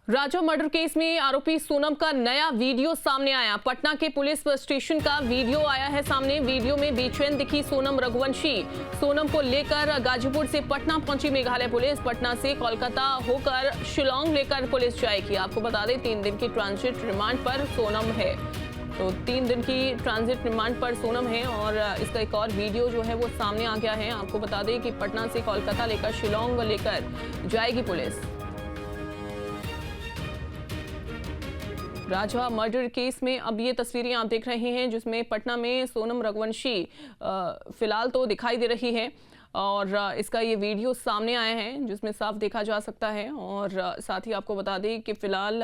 राजा murder case में आरोपी सोनम का नया वीडियो सामने आया। पटना के पुलिस स्टेशन का वीडियो आया है सामने। वीडियो में बेचैन दिखी सोनम रघुवंशी। सोनम को लेकर गाजीपुर से पटना पहुंची मेघालय पुलिस। पटना से कोलकाता होकर शिलोंग लेकर पुलिस जाएगी। आपको बता दें 3 दिन की ट्रांजिट रिमांड पर सोनम है। तो 3 दिन की ट्रांजिट रिमांड पर सोनम है और इसका एक और वीडियो जो है वो सामने आ गया है। आपको बता दें कि पटना से कोलकाता लेकर शिलोंग लेकर जाएगी पुलिस। राजा मर्डर केस में अब ये तस्वीरें आप देख रहे हैं जिसमें पटना में सोनम रघुवंशी फिलहाल तो दिखाई दे रही है और इसका ये वीडियो सामने आया है जिसमें साफ देखा जा सकता है। और साथ ही आपको बता दें कि फिलहाल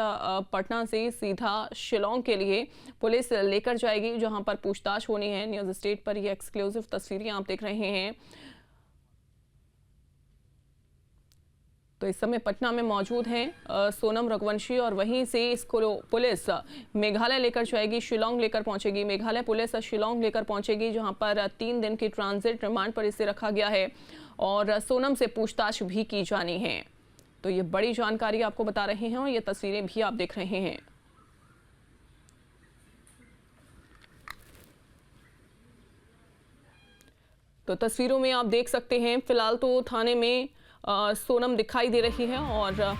पटना से सीधा शिलोंग के लिए पुलिस लेकर जाएगी जहां पर पूछताछ होनी है। न्यूज़ स्टेट पर ये एक्सक्लूसिव तस्वीरें आप देख रहे हैं। तो इस समय पटना में मौजूद हैं सोनम रघुवंशी और वहीं से इसको पुलिस मेघालय लेकर जाएगी, शिलोंग लेकर पहुंचेगी। मेघालय पुलिस शिलोंग लेकर पहुंचेगी जहां पर 3 दिन की ट्रांजिट रिमांड पर इसे रखा गया है और सोनम से पूछताछ भी की जानी है। तो ये बड़ी जानकारी आपको बता रहे हैं और ये तस्वीरें भी आप देख रहे हैं। तो तस्वीरों में आप देख सकते हैं फिलहाल तो थाने में सोनम दिखाई दे रही है और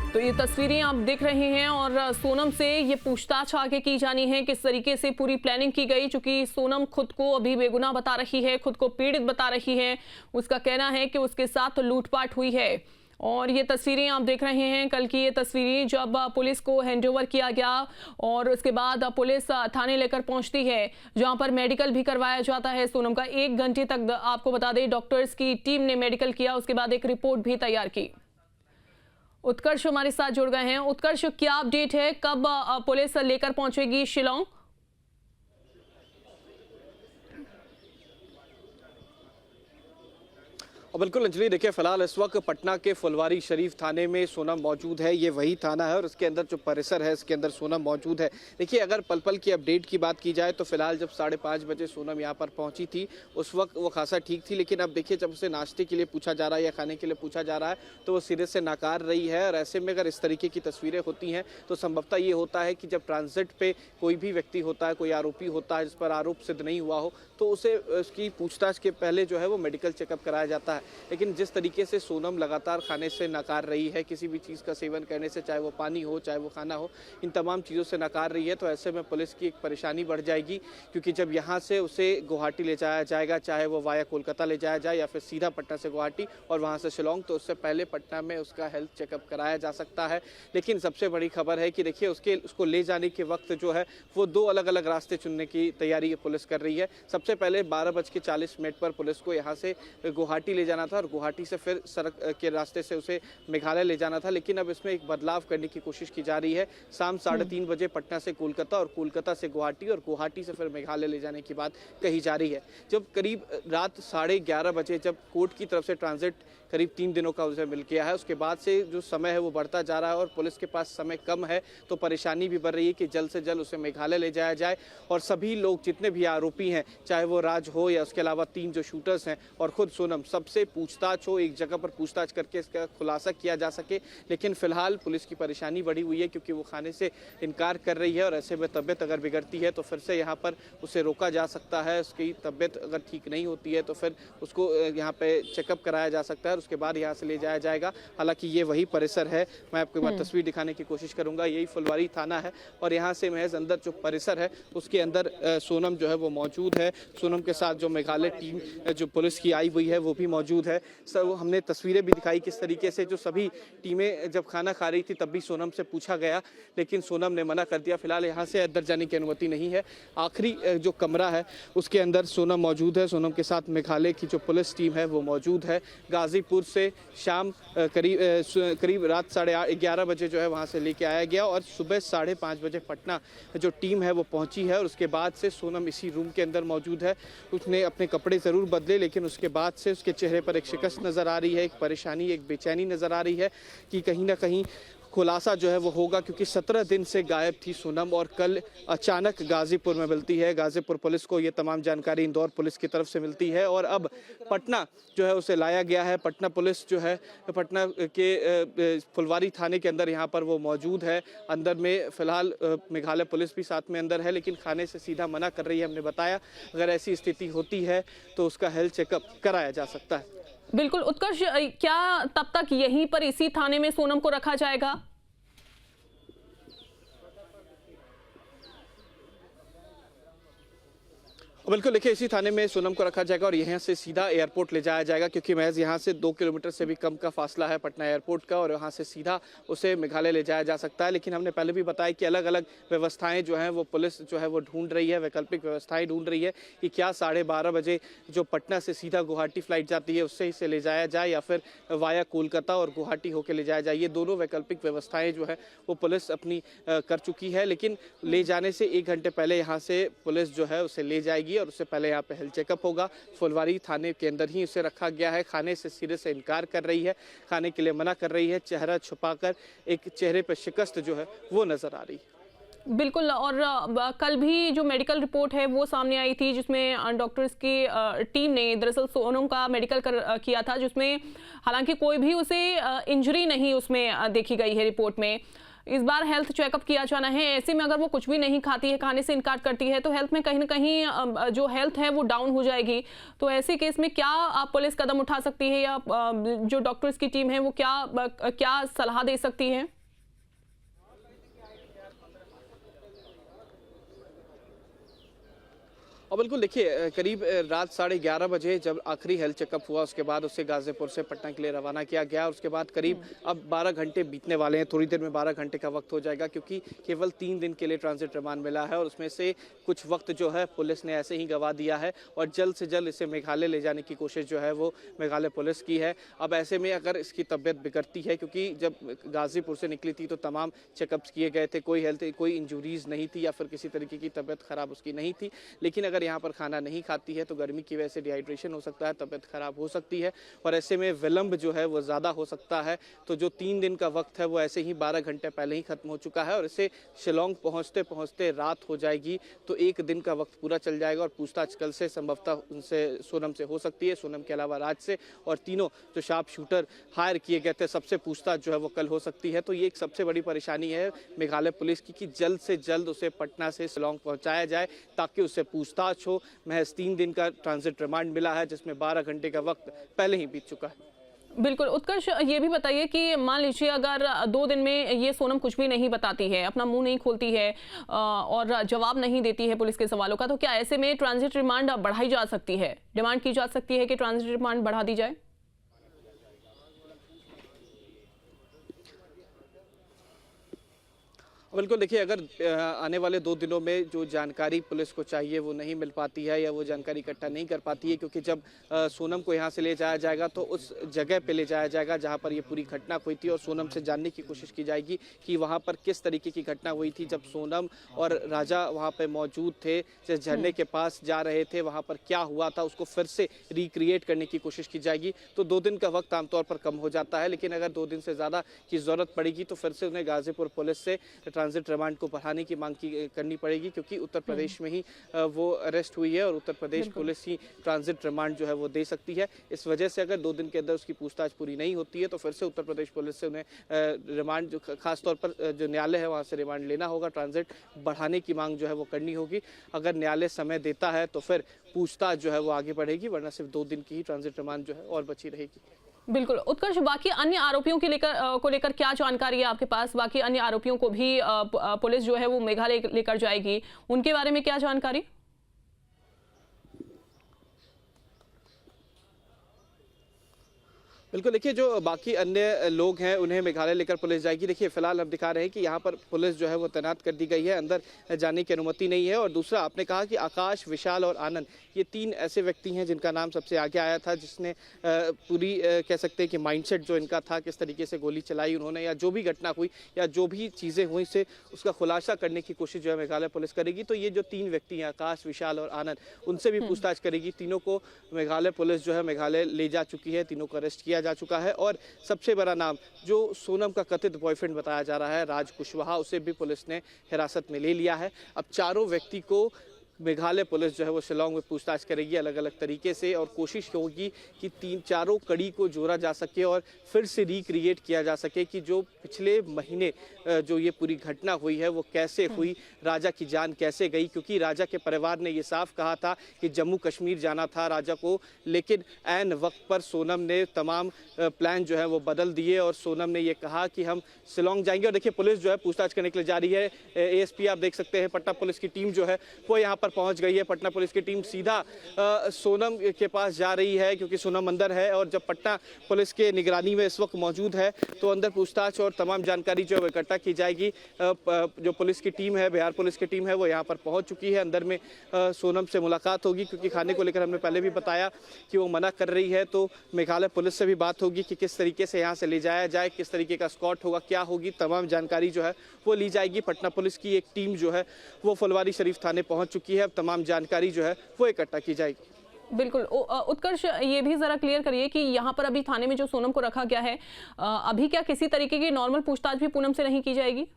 तो ये तस्वीरें आप देख रहे हैं और सोनम से ये पूछताछ आगे की जानी है किस तरीके से पूरी प्लानिंग की गई। चूंकि सोनम खुद को अभी बेगुनाह बता रही है, खुद को पीड़ित बता रही है। उसका कहना है कि उसके साथ लूटपाट हुई है और ये तस्वीरें आप देख रहे हैं कल की ये तस्वीरें जब पुलिस को हैंडओवर किया गया और उसके बाद पुलिस थाने लेकर पहुंचती है जहां पर मेडिकल भी करवाया जाता है सोनम का। 1 घंटे तक आपको बता दें डॉक्टर्स की टीम ने मेडिकल किया, उसके बाद एक रिपोर्ट भी तैयार की। उत्कर्ष हमारे साथ जुड़ गए हैं। उत्कर्ष, क्या अपडेट है, कब पुलिस लेकर पहुंचेगी शिलोंग? और बिल्कुल अंजलि, देखिए फिलहाल इस वक्त पटना के फुलवारी शरीफ थाने में सोनम मौजूद है। ये वही थाना है और इसके अंदर जो परिसर है इसके अंदर सोनम मौजूद है। देखिए अगर पल पल की अपडेट की बात की जाए तो फिलहाल जब 5:30 बजे सोनम यहाँ पर पहुंची थी उस वक्त वो खासा ठीक थी, लेकिन अब देखिए जब उसे नाश्ते के लिए पूछा जा रहा है या खाने के लिए पूछा जा रहा है तो वो सिरे से नकार रही है। और ऐसे में अगर इस तरीके की तस्वीरें होती हैं तो संभवतः ये होता है कि जब ट्रांजिट पे कोई भी व्यक्ति होता है, कोई आरोपी होता है जिस पर आरोप सिद्ध नहीं हुआ हो तो उसे उसकी पूछताछ के पहले जो है वो मेडिकल चेकअप कराया जाता है। लेकिन जिस तरीके से सोनम लगातार खाने से नकार रही है, किसी भी चीज़ का सेवन करने से, चाहे वो पानी हो चाहे वो खाना हो, इन तमाम चीज़ों से नकार रही है, तो ऐसे में पुलिस की एक परेशानी बढ़ जाएगी। क्योंकि जब यहाँ से उसे गुवाहाटी ले जाया जाएगा, चाहे वो वाया कोलकाता ले जाया जाए या फिर सीधा पटना से गुवाहाटी और वहाँ से शिलोंग, तो उससे पहले पटना में उसका हेल्थ चेकअप कराया जा सकता है। लेकिन सबसे बड़ी खबर है कि देखिए उसको ले जाने के वक्त जो है वो 2 अलग अलग रास्ते चुनने की तैयारी पुलिस कर रही है। सबसे पहले 12:40 पर पुलिस को यहाँ से गुवाहाटी ले जाना था और गुवाहाटी से फिर सड़क के रास्ते से उसे मेघालय ले जाना था। लेकिन अब इसमें एक बदलाव करने की कोशिश की जा रही है। शाम 3:30 बजे पटना से कोलकाता और कोलकाता से गुवाहाटी और गुवाहाटी से फिर मेघालय ले जाने की बात कही जा रही है। जब करीब रात 11:30 बजे जब कोर्ट की तरफ से ट्रांजिट करीब 3 दिनों का उसे मिल गया है, उसके बाद से जो समय है वो बढ़ता जा रहा है और पुलिस के पास समय कम है, तो परेशानी भी बढ़ रही है कि जल्द से जल्द उसे मेघालय ले जाया जाए और सभी लोग जितने भी आरोपी हैं, चाहे वो राज हो या उसके अलावा 3 जो शूटर्स हैं और खुद सोनम, सबसे पूछताछ हो, एक जगह पर पूछताछ करके इसका खुलासा किया जा सके। लेकिन फिलहाल पुलिस की परेशानी बढ़ी हुई है क्योंकि वो खाने से इनकार कर रही है और ऐसे में तबीयत अगर बिगड़ती है तो फिर से यहाँ पर उसे रोका जा सकता है। उसकी तबीयत अगर ठीक नहीं होती है तो फिर उसको यहाँ पे चेकअप कराया जा सकता है, उसके बाद यहाँ से ले जाया जाएगा। हालांकि ये वही परिसर है, मैं आपको एक बार तस्वीर दिखाने की कोशिश करूंगा। यही फुलवारी थाना है और यहाँ से महज अंदर जो परिसर है उसके अंदर सोनम जो है वो मौजूद है। सोनम के साथ जो मेघालय टीम जो पुलिस की आई हुई है वो भी मौजूद मौजूद है। सब हमने तस्वीरें भी दिखाई किस तरीके से जो सभी टीमें जब खाना खा रही थी तब भी सोनम से पूछा गया, लेकिन सोनम ने मना कर दिया। फिलहाल यहाँ से अंदर जाने की अनुमति नहीं है। आखिरी जो कमरा है उसके अंदर सोनम मौजूद है। सोनम के साथ मेघालय की जो पुलिस टीम है वो मौजूद है। गाजीपुर से शाम करीब रात 11:30 बजे जो है वहाँ से लेके आया गया और सुबह 5:30 बजे पटना जो टीम है वो पहुंची है। और उसके बाद से सोनम इसी रूम के अंदर मौजूद है। उसने अपने कपड़े ज़रूर बदले, लेकिन उसके बाद से उसके चेहरे पर एक शिकस्त नज़र आ रही है, एक परेशानी, एक बेचैनी नज़र आ रही है कि कहीं ना कहीं खुलासा जो है वो होगा, क्योंकि 17 दिन से गायब थी सोनम और कल अचानक गाजीपुर में मिलती है। गाजीपुर पुलिस को ये तमाम जानकारी इंदौर पुलिस की तरफ से मिलती है और अब पटना जो है उसे लाया गया है। पटना पुलिस जो है पटना के फुलवारी थाने के अंदर यहाँ पर वो मौजूद है। अंदर में फिलहाल मेघालय पुलिस भी साथ में अंदर है, लेकिन खाने से सीधा मना कर रही है। हमने बताया अगर ऐसी स्थिति होती है तो उसका हेल्थ चेकअप कराया जा सकता है। बिल्कुल उत्कर्ष, क्या तब तक यहीं पर इसी थाने में सोनम को रखा जाएगा? बिल्कुल, देखिए इसी थाने में सोनम को रखा जाएगा और यहाँ से सीधा एयरपोर्ट ले जाया जाएगा, क्योंकि महज यहाँ से 2 किलोमीटर से भी कम का फासला है पटना एयरपोर्ट का और यहाँ से सीधा उसे मेघालय ले जाया जा सकता है। लेकिन हमने पहले भी बताया कि अलग अलग व्यवस्थाएं जो हैं वो पुलिस जो है वो ढूंढ रही है, वैकल्पिक व्यवस्थाएं ढूंढ रही है कि क्या 12:30 बजे जो पटना से सीधा गुवाहाटी फ्लाइट जाती है उससे इसे ले जाया जाए या फिर वाया कोलकाता और गुवाहाटी होकर ले जाया जाए। ये दोनों वैकल्पिक व्यवस्थाएं जो है वो पुलिस अपनी कर चुकी है, लेकिन ले जाने से 1 घंटे पहले यहाँ से पुलिस जो है उसे ले जाएगी और उससे पहले यहाँ पे हेल्थ चेकअप होगा। फुलवारी थाने के अंदर ही उसे रखा गया है। खाने से सिरे से इनकार कर रही है, खाने के लिए मना कर रही है। चेहरा छुपाकर एक चेहरे पर शिकस्त जो है वो नजर आ रही है। बिल्कुल, और कल भी जो मेडिकल रिपोर्ट है वो सामने आई थी, जिसमें डॉक्टर्स की टीम ने दरअसल सोनम का मेडिकल किया था, जिसमें हालांकि कोई भी उसे इंजरी नहीं उसमें देखी गई है रिपोर्ट में। इस बार हेल्थ चेकअप किया जाना है। ऐसे में अगर वो कुछ भी नहीं खाती है, खाने से इनकार करती है, तो हेल्थ में कहीं ना कहीं जो हेल्थ है वो डाउन हो जाएगी। तो ऐसे केस में क्या पुलिस कदम उठा सकती है या जो डॉक्टर्स की टीम है वो क्या सलाह दे सकती है? और बिल्कुल देखिए करीब रात 11:30 बजे जब आखिरी हेल्थ चेकअप हुआ उसके बाद उसे गाजीपुर से पटना के लिए रवाना किया गया और उसके बाद करीब अब 12 घंटे बीतने वाले हैं। थोड़ी देर में 12 घंटे का वक्त हो जाएगा, क्योंकि केवल 3 दिन के लिए ट्रांजिट रिमांड मिला है और उसमें से कुछ वक्त जो है पुलिस ने ऐसे ही गंवा दिया है और जल्द से जल्द इसे मेघालय ले जाने की कोशिश जो है वो मेघालय पुलिस की है। अब ऐसे में अगर इसकी तबीयत बिगड़ती है, क्योंकि जब गाजीपुर से निकली थी तो तमाम चेकअप्स किए गए थे, कोई इंजुरीज नहीं थी या फिर किसी तरीके की तबीयत खराब उसकी नहीं थी। लेकिन अगर यहाँ पर खाना नहीं खाती है तो गर्मी की वजह से डिहाइड्रेशन हो सकता है, तबीयत खराब हो सकती है और ऐसे में विलंब जो है वो ज़्यादा हो सकता है। तो जो 3 दिन का वक्त है वो ऐसे ही 12 घंटे पहले ही खत्म हो चुका है और इसे शिलोंग पहुँचते पहुँचते रात हो जाएगी। तो 1 दिन का वक्त पूरा चल जाएगा और पूछताछ कल से संभवतः उनसे सोनम से हो सकती है, सोनम के अलावा राज से, और तीनों जो शार्प शूटर हायर किए गए थे सबसे पूछताछ जो है वो कल हो सकती है। तो ये एक सबसे बड़ी परेशानी है मेघालय पुलिस की कि जल्द से जल्द उसे पटना से शिलोंग पहुंचाया जाए ताकि उससे पूछताछ हो। महज 3 दिन का ट्रांजिट रिमांड मिला है, जिसमें 12 घंटे का वक्त पहले ही बीत चुका है। बिल्कुल उत्कर्ष, ये भी बताइए कि मान लीजिए अगर 2 दिन में ये सोनम कुछ भी नहीं बताती है, अपना मुंह नहीं खोलती है और जवाब नहीं देती है पुलिस के सवालों का, तो क्या ऐसे में ट्रांजिट रिमांड बढ़ाई जा सकती है, डिमांड की जा सकती है कि ट्रांजिट रिमांड बढ़ा दी जाए? बिल्कुल देखिए अगर आने वाले 2 दिनों में जो जानकारी पुलिस को चाहिए वो नहीं मिल पाती है या वो जानकारी इकट्ठा नहीं कर पाती है, क्योंकि जब सोनम को यहाँ से ले जाया जाएगा तो उस जगह पे ले जाया जाएगा जहाँ पर ये पूरी घटना हुई थी और सोनम से जानने की कोशिश की जाएगी कि वहाँ पर किस तरीके की घटना हुई थी जब सोनम और राजा वहाँ पे मौजूद थे, जिस झरने के पास जा रहे थे वहाँ पर क्या हुआ था उसको फिर से रिक्रिएट करने की कोशिश की जाएगी। तो 2 दिन का वक्त आमतौर पर कम हो जाता है, लेकिन अगर 2 दिन से ज़्यादा की ज़रूरत पड़ेगी तो फिर से उन्हें गाजीपुर पुलिस से ट्रांजिट रिमांड को बढ़ाने की मांग करनी पड़ेगी, क्योंकि उत्तर प्रदेश में ही वो अरेस्ट हुई है और उत्तर प्रदेश पुलिस ही ट्रांजिट रिमांड जो है वो दे सकती है। इस वजह से अगर 2 दिन के अंदर उसकी पूछताछ पूरी नहीं होती है तो फिर से उत्तर प्रदेश पुलिस से उन्हें रिमांड जो खासतौर पर जो न्यायालय है वहाँ से रिमांड लेना होगा, ट्रांजिट बढ़ाने की मांग जो है वो करनी होगी। अगर न्यायालय समय देता है तो फिर पूछताछ जो है वो आगे बढ़ेगी, वरना सिर्फ 2 दिन की ही ट्रांजिट रिमांड जो है और बची रहेगी। बिल्कुल उत्कर्ष, बाकी अन्य आरोपियों के लेकर क्या जानकारी है आपके पास? बाकी अन्य आरोपियों को भी पुलिस जो है वो मेघालय लेकर जाएगी, उनके बारे में क्या जानकारी? बिल्कुल, देखिए जो बाकी अन्य लोग हैं उन्हें मेघालय लेकर पुलिस जाएगी। देखिए फिलहाल हम दिखा रहे हैं कि यहाँ पर पुलिस जो है वो तैनात कर दी गई है, अंदर जाने की अनुमति नहीं है। और दूसरा आपने कहा कि आकाश, विशाल और आनंद, ये 3 ऐसे व्यक्ति हैं जिनका नाम सबसे आगे आया था, जिसने पूरी कह सकते हैं कि माइंडसेट जो इनका था, किस तरीके से गोली चलाई उन्होंने या जो भी घटना हुई या जो भी चीज़ें हुई से उसका खुलासा करने की कोशिश जो है मेघालय पुलिस करेगी। तो ये जो 3 व्यक्ति हैं आकाश, विशाल और आनंद, उनसे भी पूछताछ करेगी। तीनों को मेघालय पुलिस जो है मेघालय ले जा चुकी है, तीनों को अरेस्ट किया जा चुका है। और सबसे बड़ा नाम जो सोनम का कथित बॉयफ्रेंड बताया जा रहा है, राज कुशवाहा, उसे भी पुलिस ने हिरासत में ले लिया है। अब चारों व्यक्ति को मेघालय पुलिस जो है वो शिलांग में पूछताछ करेगी अलग अलग तरीके से, और कोशिश होगी कि चारों कड़ी को जोड़ा जा सके और फिर से रिक्रिएट किया जा सके कि जो पिछले महीने जो ये पूरी घटना हुई है वो कैसे हुई, राजा की जान कैसे गई। क्योंकि राजा के परिवार ने ये साफ कहा था कि जम्मू कश्मीर जाना था राजा को, लेकिन ऐन वक्त पर सोनम ने तमाम प्लान जो है वो बदल दिए और सोनम ने ये कहा कि हम शिलांग जाएंगे। और देखिए पुलिस जो है पूछताछ करने के लिए जा रही है। एएसपी आप देख सकते हैं, पटना पुलिस की टीम जो है वो यहाँ पहुंच गई है। पटना पुलिस की टीम सीधा सोनम के पास जा रही है, क्योंकि सोनम अंदर है और जब पटना पुलिस के निगरानी में इस वक्त मौजूद है तो अंदर पूछताछ और तमाम जानकारी जो है इकट्ठा की जाएगी। जो पुलिस की टीम है, बिहार पुलिस की टीम है, वो यहाँ पर पहुंच चुकी है। अंदर में सोनम से मुलाकात होगी, क्योंकि खाने को लेकर हमने पहले भी बताया कि वो मना कर रही है। तो मेघालय पुलिस से भी बात होगी कि किस तरीके से यहाँ से ले जाया जाए, किस तरीके का स्कॉट होगा, क्या होगी, तमाम जानकारी जो है वो ली जाएगी। पटना पुलिस की एक टीम जो है वो फुलवारी शरीफ थाने पहुंच चुकी है। अब तमाम जानकारी जो है वो इकट्ठा की जाएगी। बिल्कुल। उत्कर्ष, ये भी जरा क्लियर करिए कि यहाँ पर अभी थाने में जो सोनम को रखा गया है, अभी क्या किसी तरीके की नॉर्मल पूछताछ भी पूनम से नहीं की जाएगी?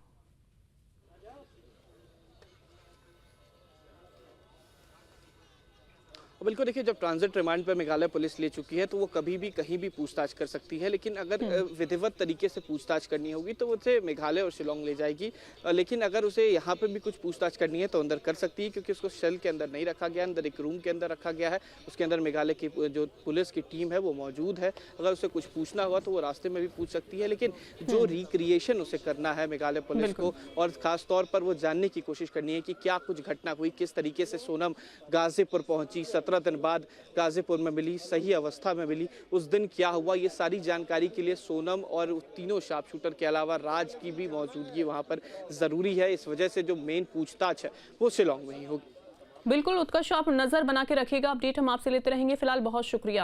बिल्कुल, देखिए जब ट्रांजिट रिमांड पर मेघालय पुलिस ले चुकी है तो वो कभी भी कहीं भी पूछताछ कर सकती है, लेकिन अगर विधिवत तरीके से पूछताछ करनी होगी तो उसे मेघालय और शिलांग ले जाएगी। लेकिन अगर उसे यहाँ पे भी कुछ पूछताछ करनी है तो अंदर कर सकती है, क्योंकि उसको सेल के अंदर नहीं रखा गया, अंदर एक रूम के अंदर रखा गया है। उसके अंदर मेघालय की जो पुलिस की टीम है वो मौजूद है। अगर उसे कुछ पूछना हुआ तो वो रास्ते में भी पूछ सकती है, लेकिन जो रिक्रिएशन उसे करना है मेघालय पुलिस को, और खास तौर पर वो जानने की कोशिश करनी है कि क्या कुछ घटना हुई, किस तरीके से सोनम गाजीपुर पहुंची, 17 दिन बाद गाजीपुर में मिली, सही अवस्था में मिली, उस दिन क्या हुआ, ये सारी जानकारी के लिए सोनम और तीनों शार्प शूटर के अलावा राज की भी मौजूदगी वहां पर जरूरी है। इस वजह से जो मेन पूछताछ है वो शिलांग में ही होगी। बिल्कुल उत्कर्ष, आप नजर बना के रखिएगा, अपडेट हम आपसे लेते रहेंगे। फिलहाल बहुत शुक्रिया।